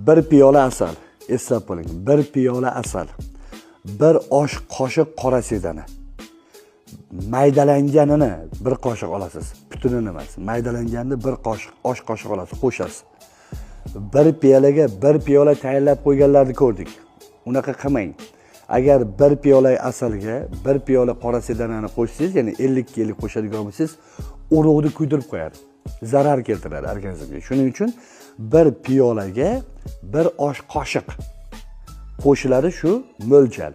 Bir piyola asal. Eslab qoling. Bir piyola asal. Bir osh qoshiq qora sedana. Maydalanganini bir qoshiq olasiz. Butunini emas. Maydalanganini bir qoshiq, osh qoshiq olasiz, qo'shasiz. Bir piyolaga bir piyola tayyorlab qo'yganlarni ko'rdik. Unaqa qilmang. Agar bir piyola asalga bir piyola qora sedanani qo'shsangiz, ya'ni 50 kg qo'shadigan bo'lsangiz, urug'ni kuydirib qo'yadi. Zarar keltiradi organizmga. Shuning uchun bir piyolaga bir osh qoshiq qo'shiladi, shu mo'ljal.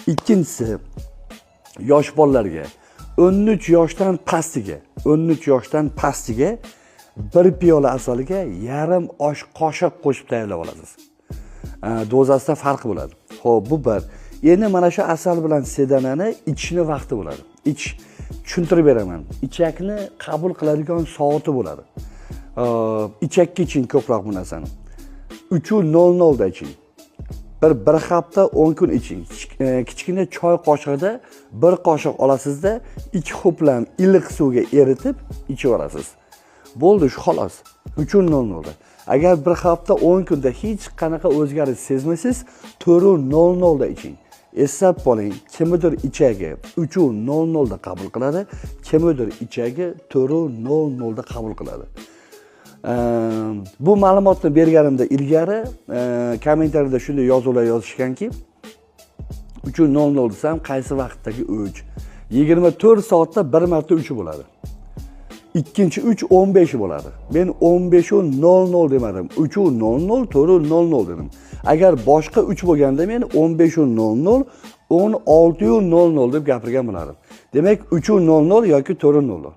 Ikkinchisi, yosh bolalarga 13 yoshdan pastiga bir piyola asalga yarim osh qoshiq qo'shib tayyorlab olasiz. Dozasida farqi bo'ladi. Xo'p, bu bir. Endi mana shu asal bilan sedanani ichishni vaqti bo'ladi. Tushuntirib beraman. Ichakni qabul qiladigan soati bo'ladi. Ichakka iching ko'proq bu narsani. 3:00 da iching. Bir hafta 10 kun iching. Kichkina choy qoshig'ida bir qoshiq olasizda, 2 ho'plam iliq suvga eritib ichib olasiz. Bo'ldi, shu xolos. 3:00 da. Agar bir hafta 10 kunda hech qanaqa o'zgarish sezmasangiz, 4:00 da iching. Eslab qoling, kimdir ichagi 3:00 da qabul qiladi, kimdir ichagi 4:00 da qabul qiladi. Bu ma'lumotni berganimda ilgari kommentariyada shunday yozuvlar yozishganki, 3:00 desam, qaysi vaqtdagi o'ch? 24 soatda bir marta 3 bo'ladi. Ikkinchi 3:15 bo'ladi. Men 15:00 demadim. 3:00, 4:00 dedim. Agar boshqa 3 bo'lganda men 15:00, 16:00 deb gapirgan bo'lardim. Demak 3:00 yoki 4:00.